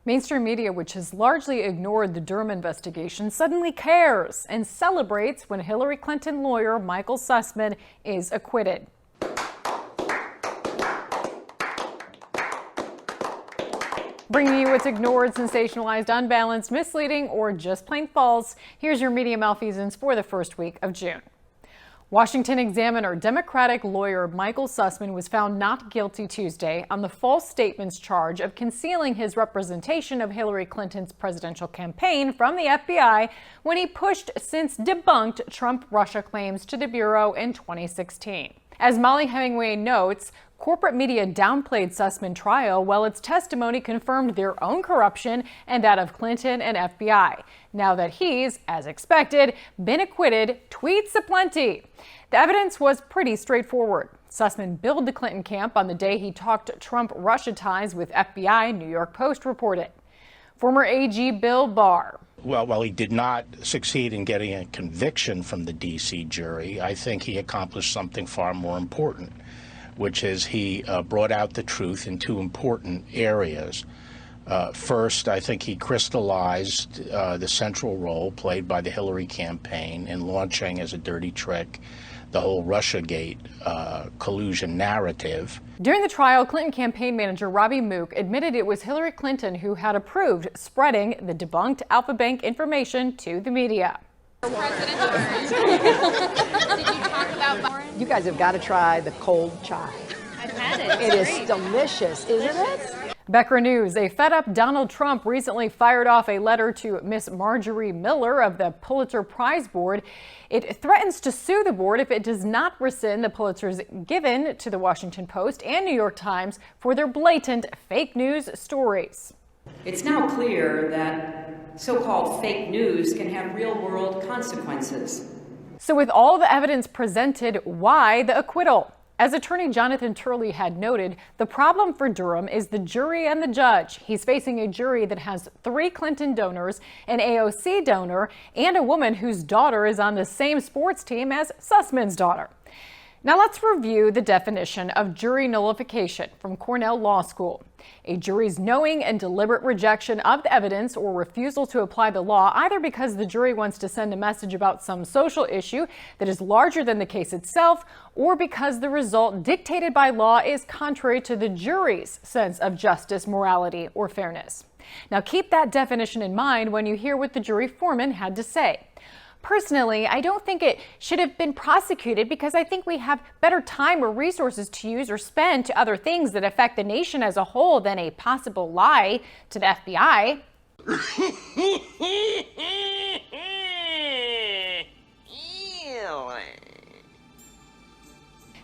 Mainstream media, which has largely ignored the Durham investigation, suddenly cares and celebrates when Hillary Clinton lawyer Michael Sussman is acquitted. Bringing you what's ignored, sensationalized, unbalanced, misleading, or just plain false. Here's your media malfeasance for the first week of June. Washington Examiner Democratic lawyer Michael Sussman was found not guilty Tuesday on the false statements charge of concealing his representation of Hillary Clinton's presidential campaign from the FBI when he pushed since debunked Trump-Russia claims to the Bureau in 2016. As Molly Hemingway notes, corporate media downplayed Sussman trial while its testimony confirmed their own corruption and that of Clinton and FBI. Now that he's, as expected, been acquitted, tweets aplenty. The evidence was pretty straightforward. Sussman billed the Clinton camp on the day he talked Trump-Russia ties with FBI, New York Post reported. Former AG Bill Barr. Well, he did not succeed in getting a conviction from the DC jury. I think he accomplished something far more important, which is he brought out the truth in two important areas. First, I think he crystallized the central role played by the Hillary campaign in launching as a dirty trick the whole Russiagate collusion narrative. During the trial, Clinton campaign manager Robbie Mook admitted it was Hillary Clinton who had approved spreading the debunked Alpha Bank information to the media. Did you talk about You guys have got to try the cold chai. I've had it. It is delicious, isn't it? Becker News. A fed-up Donald Trump recently fired off a letter to Miss Marjorie Miller of the Pulitzer Prize Board. It threatens to sue the board if it does not rescind the Pulitzers given to the Washington Post and New York Times for their blatant fake news stories. It's now clear that so-called fake news can have real-world consequences. So with all the evidence presented, why the acquittal? As attorney Jonathan Turley had noted, the problem for Durham is the jury and the judge. He's facing a jury that has 3 Clinton donors, an AOC donor, and a woman whose daughter is on the same sports team as Sussman's daughter. Now let's review the definition of jury nullification from Cornell Law School. A jury's knowing and deliberate rejection of the evidence or refusal to apply the law, either because the jury wants to send a message about some social issue that is larger than the case itself, or because the result dictated by law is contrary to the jury's sense of justice, morality, or fairness. Now keep that definition in mind when you hear what the jury foreman had to say. Personally, I don't think it should have been prosecuted because I think we have better time or resources to use or spend to other things that affect the nation as a whole than a possible lie to the FBI.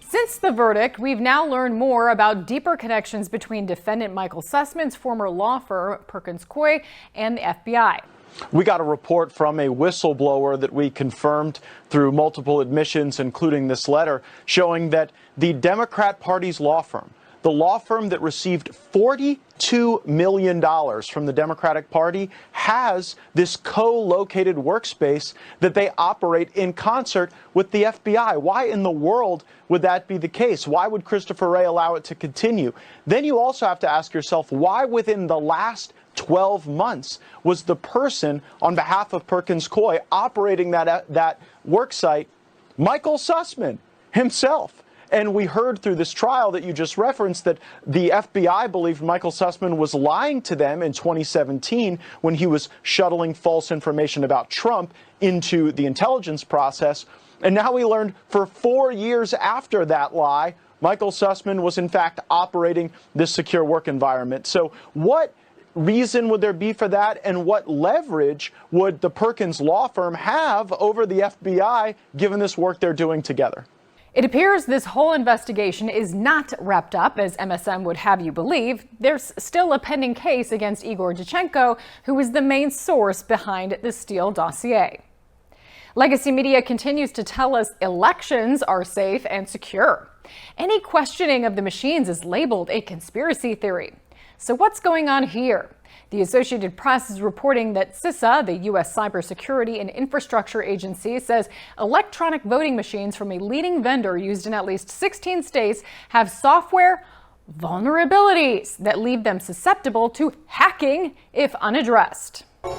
Since the verdict, we've now learned more about deeper connections between defendant Michael Sussman's former law firm, Perkins Coie, and the FBI. We got a report from a whistleblower that we confirmed through multiple admissions, including this letter, showing that the Democrat Party's law firm, the law firm that received $42 million from the Democratic Party, has this co-located workspace that they operate in concert with the FBI. Why in the world would that be the case? Why would Christopher Wray allow it to continue? Then you also have to ask yourself, why within the last 12 months was the person on behalf of Perkins Coie operating that work site Michael Sussman himself? And we heard through this trial that you just referenced that the FBI believed Michael Sussman was lying to them in 2017 when he was shuttling false information about Trump into the intelligence process. And now we learned for 4 years after that lie, Michael Sussman was in fact operating this secure work environment. So what reason would there be for that, and what leverage would the Perkins law firm have over the FBI given this work they're doing together? It appears this whole investigation is not wrapped up, as MSM would have you believe. There's still a pending case against Igor Danchenko, who is the main source behind the Steele dossier. Legacy Media continues to tell us elections are safe and secure. Any questioning of the machines is labeled a conspiracy theory. So what's going on here? The Associated Press is reporting that CISA, the U.S. Cybersecurity and Infrastructure Agency, says electronic voting machines from a leading vendor used in at least 16 states have software vulnerabilities that leave them susceptible to hacking if unaddressed. You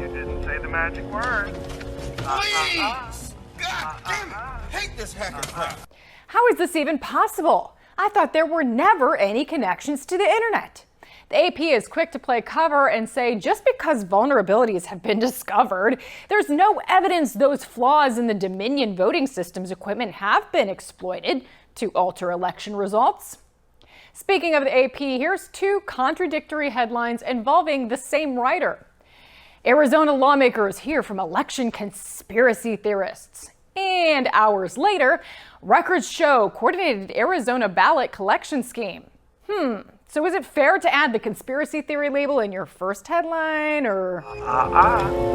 didn't say the magic word. Please! God damn it! Hate this hacker crap. How is this even possible? I thought there were never any connections to the internet. The AP is quick to play cover and say just because vulnerabilities have been discovered, there's no evidence those flaws in the Dominion voting system's equipment have been exploited to alter election results. Speaking of the AP, here's two contradictory headlines involving the same writer. Arizona lawmakers hear from election conspiracy theorists. And hours later, records show coordinated Arizona ballot collection scheme. So is it fair to add the conspiracy theory label in your first headline, or?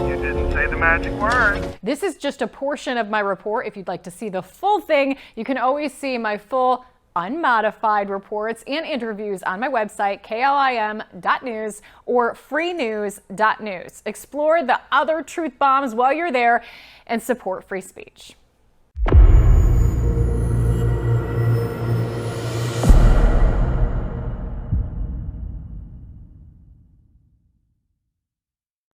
You didn't say the magic word. This is just a portion of my report. If you'd like to see the full thing, you can always see my full unmodified reports and interviews on my website, klim.news or freenews.news. Explore the other truth bombs while you're there and support free speech.